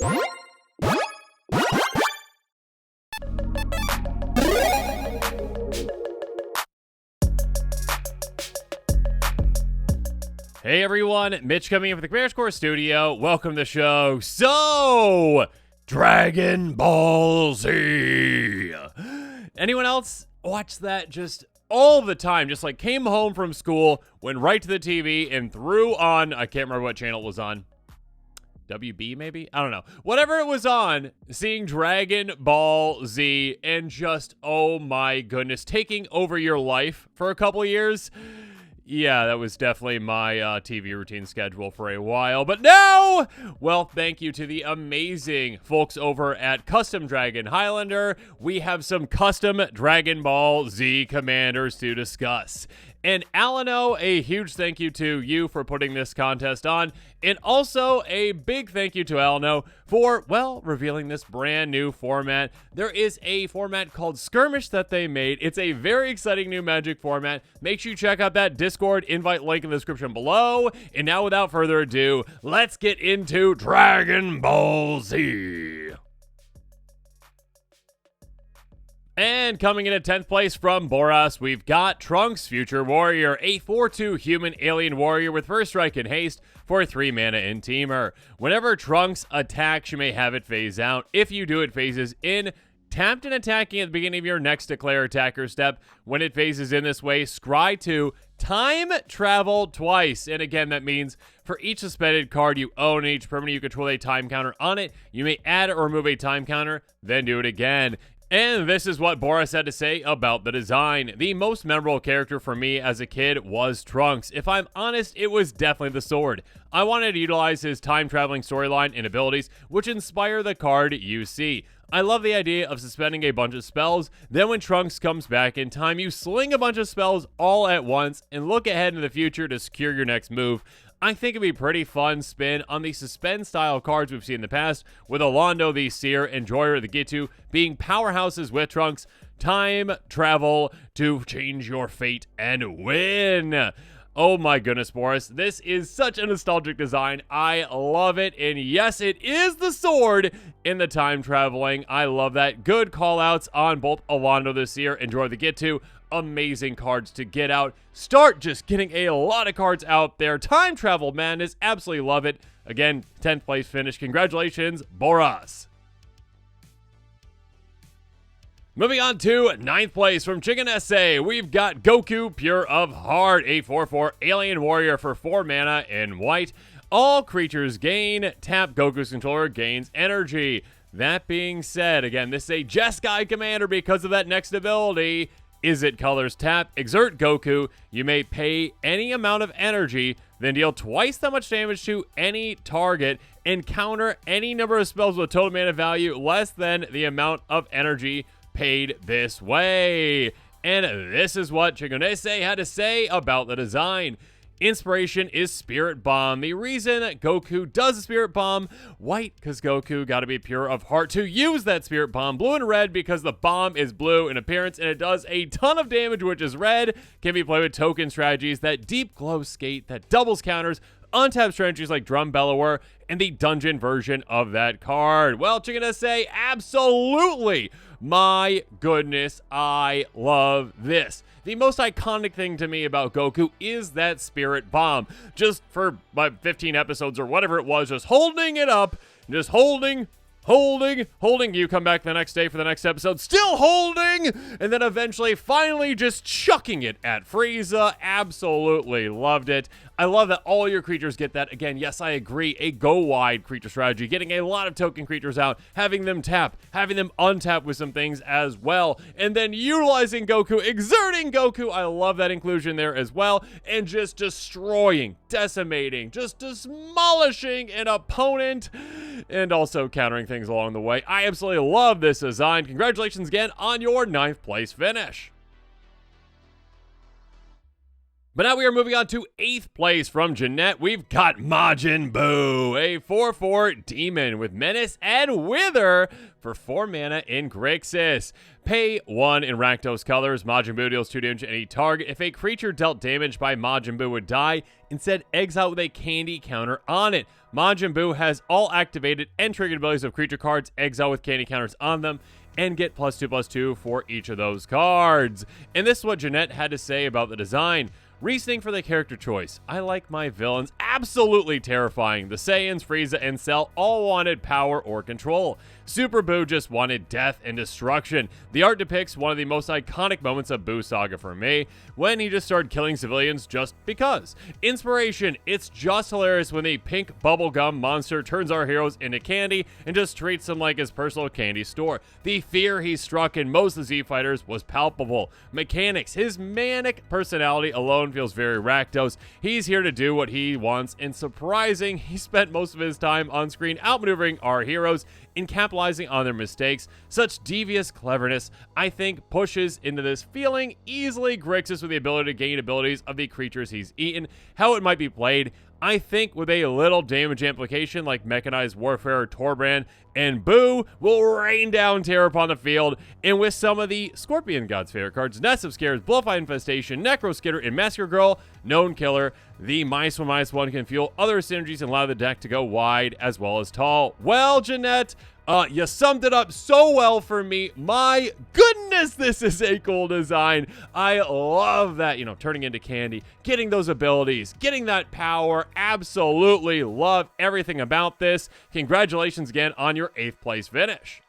Hey everyone, Mitch coming in from the Crash Course Studio. Welcome to the show. So, Dragon Ball Z. Anyone else watch that just all the time? Just like came home from school, went right to the TV and threw on, I can't remember what channel it was on. WB maybe? I don't know. Whatever it was on, seeing Dragon Ball Z and just, oh my goodness, taking over your life for a couple years. Yeah, that was definitely my TV routine schedule for a while. But now, well, thank you to the amazing folks over at Custom Dragon Highlander. We have some custom Dragon Ball Z commanders to discuss. And Alano, a huge thank you to you for putting this contest on. And also a big thank you to Alano for, well, revealing this brand new format. There is a format called Skirmish that they made. It's a very exciting new Magic format. Make sure you check out that Discord invite link in the description below. And now, without further ado, let's get into Dragon Ball Z. And coming in at 10th place from Boros, we've got Trunks, Future Warrior, a 4/2 human alien warrior with first strike and haste for 3 mana in Teamer. Whenever Trunks attacks, you may have it phase out. If you do, it phases in. Tapped and attacking at the beginning of your next declare attacker step. When it phases in this way, scry 2, time travel twice. And again, that means for each suspended card you own and each permanent you control a time counter on it, you may add or remove a time counter, then do it again. And this is what Boros had to say about the design. The most memorable character for me as a kid was Trunks. If I'm honest, it was definitely the sword. I wanted to utilize his time-traveling storyline and abilities, which inspire the card you see. I love the idea of suspending a bunch of spells, then when Trunks comes back in time, you sling a bunch of spells all at once and look ahead into the future to secure your next move. I think it'd be a pretty fun spin on the suspend style cards we've seen in the past, with Alando the Seer and Joyer the Gitu being powerhouses with Trunks. Time travel to change your fate and win. Oh my goodness, Boros. This is such a nostalgic design. I love it. And yes, it is the sword in the time traveling. I love that. Good call outs on both Alando the Seer and Joyer the Gitu. Amazing cards to get out. Start just getting a lot of cards out there. Time travel madness. Absolutely love it. Again, 10th place finish. Congratulations, Boros. Moving on to 9th place from Chicken SA, we've got Goku, Pure of Heart, a 4/4 alien warrior for 4 mana in white. All creatures gain. Tap Goku's controller gains energy. That being said, again, this is a Jeskai commander because of that next ability. Is it colors tap? Exert Goku. You may pay any amount of energy, then deal twice that much damage to any target and counter any number of spells with a total mana value less than the amount of energy paid this way. And this is what Chigonese had to say about the design. Inspiration is Spirit Bomb. The reason Goku does a Spirit Bomb, white because Goku got to be pure of heart to use that Spirit Bomb. Blue and red because the bomb is blue in appearance and it does a ton of damage, which is red. Can be played with token strategies, that Deep Glow Skate that doubles counters, untapped strategies like Drum Bellower, and the dungeon version of that card. Well, Chicken SA, absolutely. My goodness, I love this. The most iconic thing to me about Goku is that Spirit Bomb. Just for 15 episodes or whatever it was, just holding it up, just holding. You come back the next day for the next episode, still holding, and then eventually, finally, just chucking it at Frieza. Absolutely loved it. I love that all your creatures get that. Again, yes, I agree, a go-wide creature strategy, getting a lot of token creatures out, having them tap, having them untap with some things as well, and then utilizing Goku, exerting Goku. I love that inclusion there as well, and just destroying, decimating, just demolishing an opponent, and also countering things along the way. I absolutely love this design. Congratulations again on your 9th place finish. But now we are moving on to 8th place from Janette. We've got Majin Buu, a 4/4 demon with Menace and Wither for 4 mana in Grixis. Pay 1 in Rakdos colors. Majin Buu deals 2 damage to any target. If a creature dealt damage by Majin Buu would die, instead exile with a candy counter on it. Majin Buu has all activated and triggered abilities of creature cards, exile with candy counters on them, and get +2/+2 for each of those cards. And this is what Janette had to say about the design. Reasoning for the character choice. I like my villains absolutely terrifying. The Saiyans, Frieza, and Cell all wanted power or control. Super Buu just wanted death and destruction. The art depicts one of the most iconic moments of Buu Saga for me, when he just started killing civilians just because. Inspiration. It's just hilarious when the pink bubblegum monster turns our heroes into candy and just treats them like his personal candy store. The fear he struck in most of the Z fighters was palpable. Mechanics. His manic personality alone feels very Rakdos. He's here to do what he wants, and surprising, he spent most of his time on screen outmaneuvering our heroes and capitalizing on their mistakes. Such devious cleverness, I think, pushes into this feeling easily Grixis with the ability to gain abilities of the creatures he's eaten. How it might be played, I think with a little damage amplification like Mechanized Warfare, Torbrand, and Buu will rain down terror upon the field, and with some of the Scorpion God's favorite cards, Nest of Scares, Bluffeye Infestation, Necro Skitter, and Massacre Girl, Known Killer, the -1/-1 can fuel other synergies and allow the deck to go wide as well as tall. Well, Janette, you summed it up so well for me. My goodness, this is a cool design. I love that, turning into candy, getting those abilities, getting that power. Absolutely love everything about this. Congratulations again on your 8th place finish.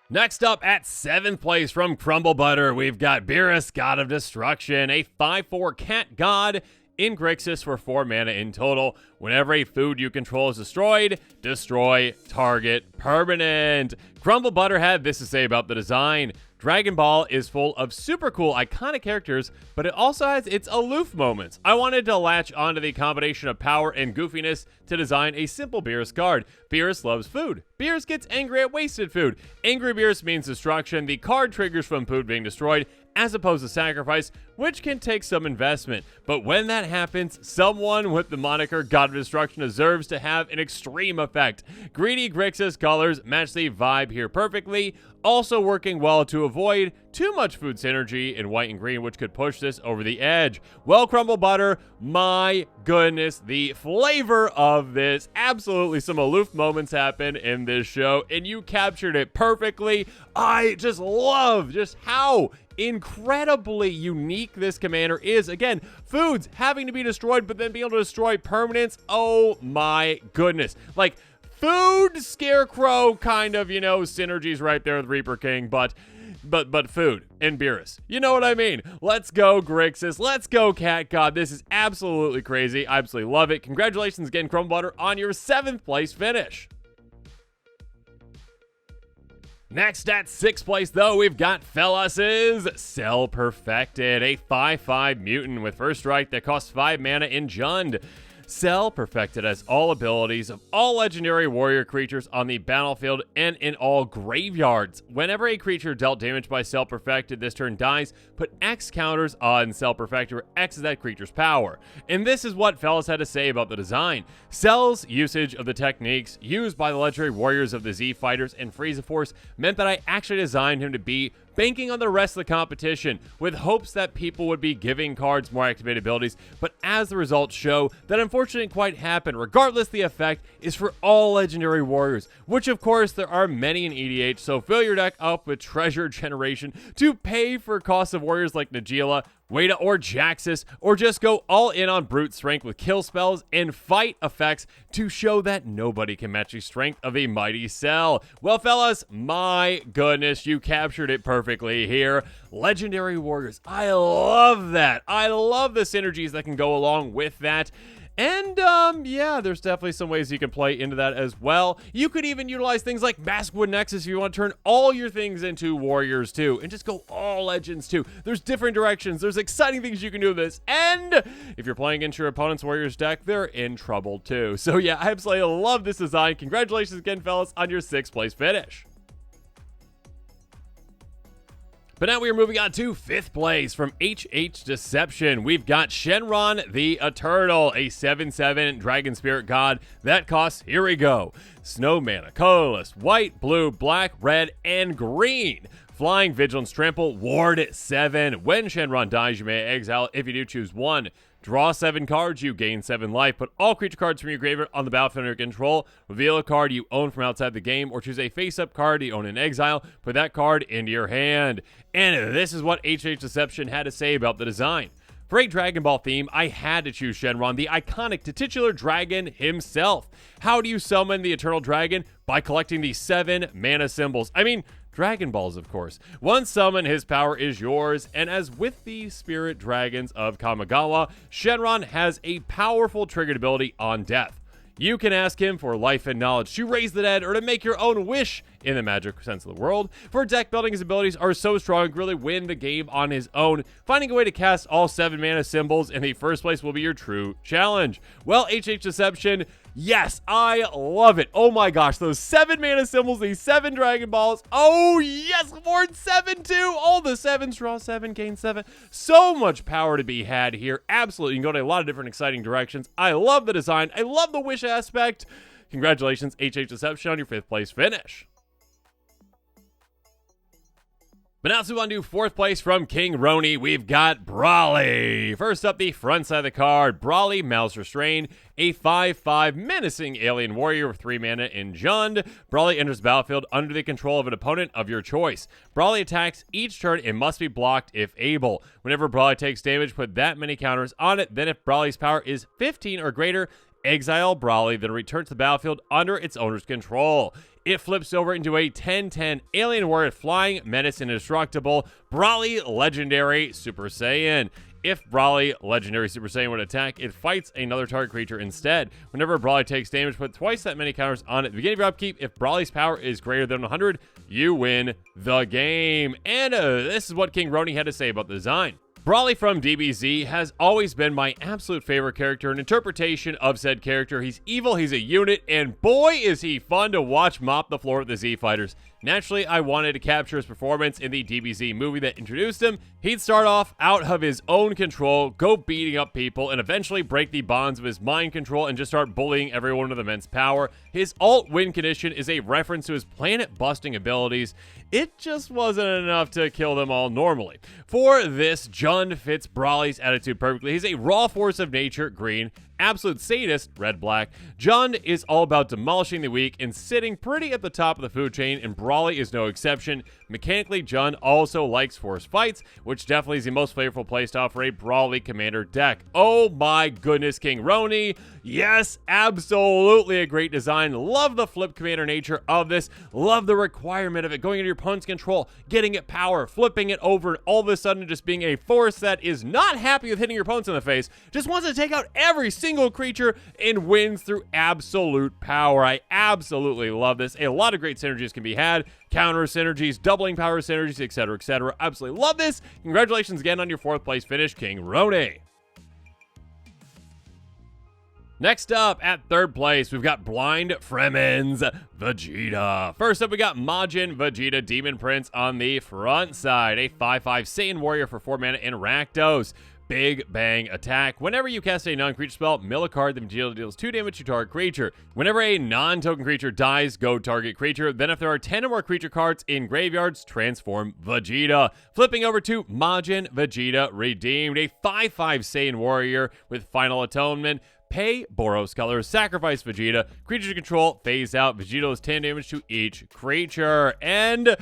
Next up at 7th place from Crumble Butter, we've got Beerus, God of Destruction, a 5/4 cat god in Grixis for 4 mana in total. Whenever a food you control is destroyed, destroy target permanent. Crumble Butter had this to say about the design. Dragon Ball is full of super cool, iconic characters, but it also has its aloof moments. I wanted to latch onto the combination of power and goofiness to design a simple Beerus card. Beerus loves food. Beerus gets angry at wasted food. Angry Beerus means destruction. The card triggers from food being destroyed, as opposed to sacrifice, which can take some investment. But when that happens, someone with the moniker God of Destruction deserves to have an extreme effect. Greedy Grixis colors match the vibe here perfectly, also working well to avoid too much food synergy in white and green, which could push this over the edge. Well, Crumble Butter, my goodness, the flavor of this. Absolutely some aloof moments happen in this show, and you captured it perfectly. I just love just how incredibly unique this commander is. Again, foods having to be destroyed, but then being able to destroy permanents. Oh my goodness. Like, food scarecrow kind of, synergies right there with Reaper King, but food and Beerus. You know what I mean? Let's go, Grixis. Let's go, Cat God. This is absolutely crazy. I absolutely love it. Congratulations again, Crumble Butter, on your 7th place finish. Next at 6th place, though, we've got Fellas's Cell Perfected, a 5/5 mutant with first strike that costs 5 mana in Jund. Cell Perfected has all abilities of all legendary warrior creatures on the battlefield and in all graveyards. Whenever a creature dealt damage by Cell Perfected this turn dies, put X counters on Cell Perfected, where X is that creature's power. And this is what Fellas had to say about the design. Cell's usage of the techniques used by the legendary warriors of the Z fighters and Frieza Force meant that I actually designed him to be banking on the rest of the competition with hopes that people would be giving cards more activated abilities, but as the results show, that unfortunately didn't quite happen. Regardless, the effect is for all legendary warriors, which of course there are many in EDH, so fill your deck up with treasure generation to pay for costs of warriors like Nagila, Wada, or Jaxus, or just go all in on brute strength with kill spells and fight effects to show that nobody can match the strength of a mighty Cell. Well, fellas, my goodness, you captured it perfectly here. Legendary warriors, I love that. I love the synergies that can go along with that. And, yeah, there's definitely some ways you can play into that as well. You could even utilize things like Maskwood Nexus if you want to turn all your things into warriors, too. And just go all legends, too. There's different directions. There's exciting things you can do with this. And if you're playing against your opponent's warriors deck, they're in trouble, too. So, yeah, I absolutely love this design. Congratulations again, fellas, on your 6th place finish. But now we are moving on to 5th place from HH Deception. We've got Shenron the Eternal, a 7/7 Dragon Spirit God that costs, here we go, Snow Mana, colorless, white, blue, black, red, and green. Flying, Vigilance, Trample, Ward 7. When Shenron dies, you may exile if you do choose one. Draw 7 cards, you gain 7 life. Put all creature cards from your graveyard on the battlefield under your control. Reveal a card you own from outside the game, or choose a face-up card you own in exile. Put that card into your hand. And this is what HH Deception had to say about the design. For a Dragon Ball theme, I had to choose Shenron, the iconic titular dragon himself. How do you summon the Eternal Dragon? By collecting the 7 mana symbols. I mean, Dragon Balls, of course. Once summoned, his power is yours, and as with the Spirit Dragons of Kamigawa, Shenron has a powerful triggered ability on death. You can ask him for life and knowledge, to raise the dead, or to make your own wish in the magic sense of the world. For deck building, his abilities are so strong, really win the game on his own. Finding a way to cast all 7 mana symbols in the first place will be your true challenge. Well, HH Deception, yes, I love it. Oh my gosh, those 7 mana symbols, these 7 Dragon Balls. Oh yes, Ward 7 too. All the 7s, draw 7, gain 7. So much power to be had here. Absolutely, you can go to a lot of different exciting directions. I love the design. I love the wish aspect. Congratulations, HH Deception, on your 5th place finish. But now let's move on to 4th place from King Roni. We've got Brawly. First up, the front side of the card, Brawly Malice Restrained, a 5/5 menacing alien warrior with 3 mana in Jund. Brawly enters the battlefield under the control of an opponent of your choice. Brawly attacks each turn and must be blocked if able. Whenever Brawly takes damage, put that many counters on it. Then if Brawly's power is 15 or greater, exile Brawly, then return to the battlefield under its owner's control. It flips over into a 10/10 alien warrior, flying, menace, and indestructible. Brawly Legendary Super Saiyan. If Brawly Legendary Super Saiyan would attack, it fights another target creature instead. Whenever Brawly takes damage, put twice that many counters on it. At the beginning of your upkeep, if Brawly's power is greater than 100, you win the game. And this is what King Roni had to say about the design. Brawly from DBZ has always been my absolute favorite character, an interpretation of said character. He's evil, he's a unit, and boy is he fun to watch mop the floor with the Z Fighters. Naturally, I wanted to capture his performance in the DBZ movie that introduced him. He'd start off out of his own control, go beating up people, and eventually break the bonds of his mind control and just start bullying everyone with immense power. His alt win condition is a reference to his planet-busting abilities. It just wasn't enough to kill them all normally. For this, Jund fits Brawly's attitude perfectly. He's a raw force of nature, green, absolute sadist, red-black. Jund is all about demolishing the weak and sitting pretty at the top of the food chain, and Brawly is no exception. Mechanically, Jund also likes forced fights, which definitely is the most flavorful playstyle for a Brawly commander deck. Oh my goodness, King Roni. Yes, absolutely a great design. Love the flip commander nature of this. Love the requirement of it going into your opponent's control, getting it power, flipping it over, and all of a sudden just being a force that is not happy with hitting your opponents in the face, just wants to take out every single creature and wins through absolute power. I absolutely love this. A lot of great synergies can be had. Counter synergies, doubling power synergies, etc., etc. Absolutely love this. Congratulations again on your 4th place finish, King Roni. Next up, at 3rd place, we've got Blind Fremen's Vegeta. First up, we got Majin Vegeta Demon Prince on the front side. A 5/5 Saiyan Warrior for 4 mana in Rakdos. Big Bang Attack. Whenever you cast a non-creature spell, mill a card, then Vegeta deals 2 damage to target creature. Whenever a non-token creature dies, go target creature. Then if there are 10 or more creature cards in graveyards, transform Vegeta. Flipping over to Majin Vegeta Redeemed. A 5/5 Saiyan Warrior with Final Atonement. Pay Boros colors, sacrifice Vegeta, creature control, phase out, Vegeta does 10 damage to each creature. And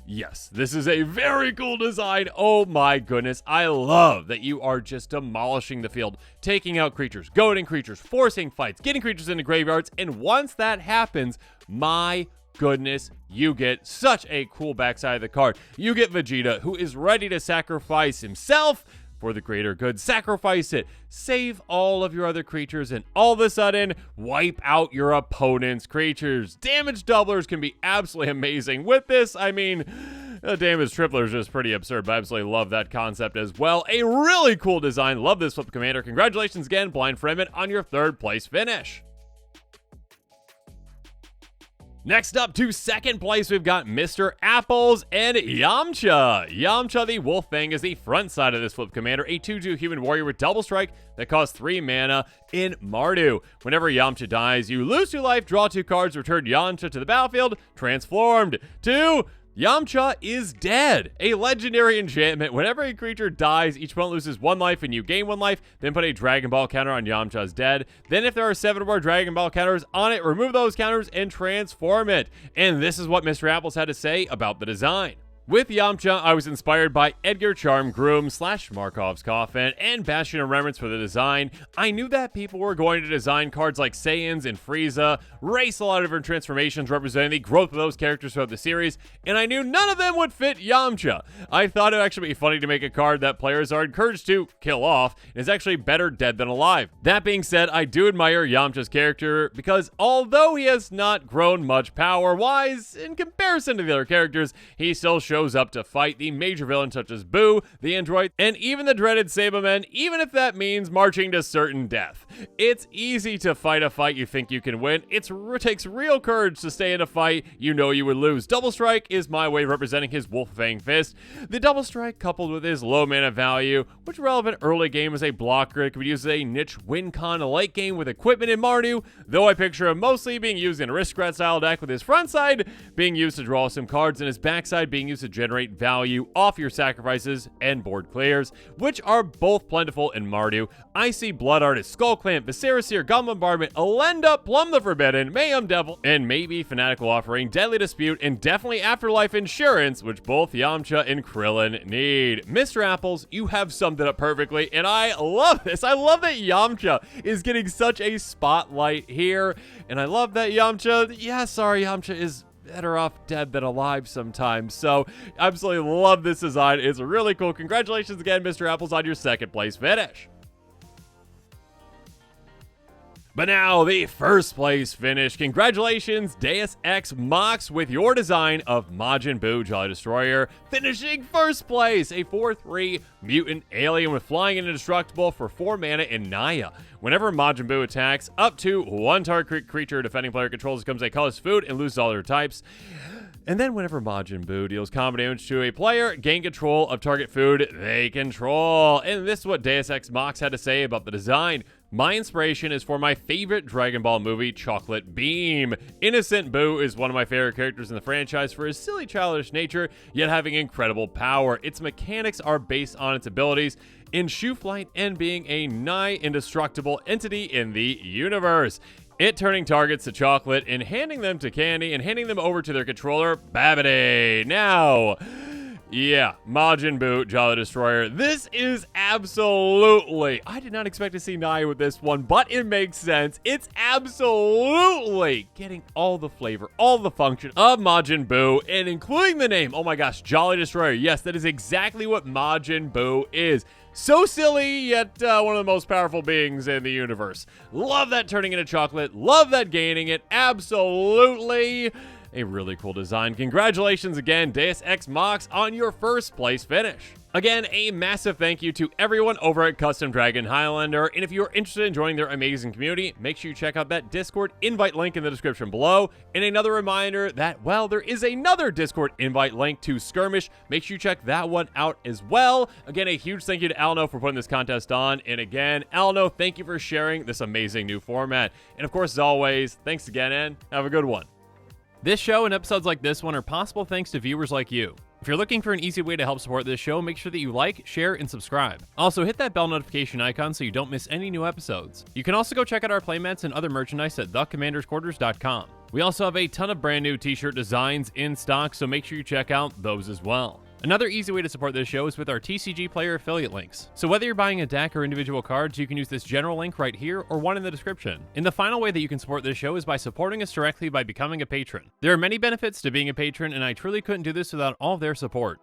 yes, this is a very cool design. Oh my goodness, I love that you are just demolishing the field, taking out creatures, goading creatures, forcing fights, getting creatures into graveyards, and once that happens, my goodness, you get such a cool backside of the card. You get Vegeta, who is ready to sacrifice himself for the greater good. Sacrifice it, save all of your other creatures, and all of a sudden, wipe out your opponent's creatures. Damage doublers can be absolutely amazing. With this, I mean, the damage tripler is just pretty absurd, but I absolutely love that concept as well. A really cool design. Love this flip commander. Congratulations again, Blind Fremen, on your 3rd place finish. Next up to second place, we've got Mr. Apples and Yamcha. Yamcha the Wolf Fang is the front side of this flip commander, a 2/2 human warrior with double strike that costs 3 mana in Mardu. Whenever Yamcha dies, you lose 2 life, draw 2 cards, return Yamcha to the battlefield, transformed to Yamcha is dead, a legendary enchantment. Whenever a creature dies, each opponent loses 1 life and you gain 1 life. Then put a Dragon Ball counter on Yamcha's dead. Then if there are 7 or more Dragon Ball counters on it, remove those counters and transform it. And this is what Mr. Apples had to say about the design. With Yamcha, I was inspired by Edgar Charm Groom / Markov's Coffin and Bastion of Remembrance for the design. I knew that people were going to design cards like Saiyans and Frieza, race a lot of different transformations representing the growth of those characters throughout the series, and I knew none of them would fit Yamcha. I thought it would actually be funny to make a card that players are encouraged to kill off and is actually better dead than alive. That being said, I do admire Yamcha's character because although he has not grown much power-wise in comparison to the other characters, he still shows up to fight the major villains such as Buu, the android, and even the dreaded Sabermen, even if that means marching to certain death. It's easy to fight a fight you think you can win. It takes real courage to stay in a fight you know you would lose. Double Strike is my way of representing his Wolf Fang Fist. The Double Strike, coupled with his low mana value, which relevant early game as a blocker, it can be used as a niche win con late game with equipment in Mardu, though I picture him mostly being used in a Aristocrat style deck, with his front side being used to draw some cards and his backside being used to generate value off your sacrifices and board clears, which are both plentiful in Mardu. I see Blood Artist, Skull Clamp, Viserys Seer, Gun Bombardment, Elenda, Plum the Forbidden, Mayhem Devil, and maybe Fanatical Offering, Deadly Dispute, and definitely Afterlife Insurance, which both Yamcha and Krillin need. Mr. Apples, you have summed it up perfectly, and I love this. I love that Yamcha is getting such a spotlight here, and I love that Yamcha is better off dead than alive sometimes. So, absolutely love this design. It's really cool. Congratulations again, Mr. Apples, on your second place finish. But now, the first place finish. Congratulations, Deus Ex Mox, with your design of Majin Buu, Jolly Destroyer, finishing first place, a 4/3 mutant alien with flying and indestructible for 4 mana in Naya. Whenever Majin Buu attacks, up to 1 target creature defending player controls becomes a colorless food and loses all their types. And then whenever Majin Buu deals combat damage to a player, gain control of target food they control. And this is what Deus Ex Mox had to say about the design. My inspiration is for my favorite Dragon Ball movie, Chocolate Beam. Innocent Buu is one of my favorite characters in the franchise for his silly childish nature, yet having incredible power. Its mechanics are based on its abilities in shoe flight and being a nigh indestructible entity in the universe. It turning targets to chocolate and handing them to candy and handing them over to their controller, Babidi. Now, yeah, Majin Buu, Jolly Destroyer. This is absolutely, I did not expect to see Naya with this one, but it makes sense. It's absolutely getting all the flavor, all the function of Majin Buu, and including the name. Oh my gosh, Jolly Destroyer. Yes, that is exactly what Majin Buu is. So silly, yet one of the most powerful beings in the universe. Love that turning into chocolate. Love that gaining it. Absolutely a really cool design. Congratulations again, Deus Ex Mox, on your first place finish. Again, a massive thank you to everyone over at Custom Dragon Highlander, and if you're interested in joining their amazing community, make sure you check out that Discord invite link in the description below. And another reminder that, well, there is another Discord invite link to Skirmish. Make sure you check that one out as well. Again, a huge thank you to Alno for putting this contest on, and again, Alno, thank you for sharing this amazing new format. And of course, as always, thanks again, and have a good one. This show and episodes like this one are possible thanks to viewers like you. If you're looking for an easy way to help support this show, make sure that you like, share, and subscribe. Also, hit that bell notification icon so you don't miss any new episodes. You can also go check out our playmats and other merchandise at thecommandersquarters.com. We also have a ton of brand new t-shirt designs in stock, so make sure you check out those as well. Another easy way to support this show is with our TCG player affiliate links. So whether you're buying a deck or individual cards, you can use this general link right here or one in the description. And the final way that you can support this show is by supporting us directly by becoming a patron. There are many benefits to being a patron, and I truly couldn't do this without all of their support.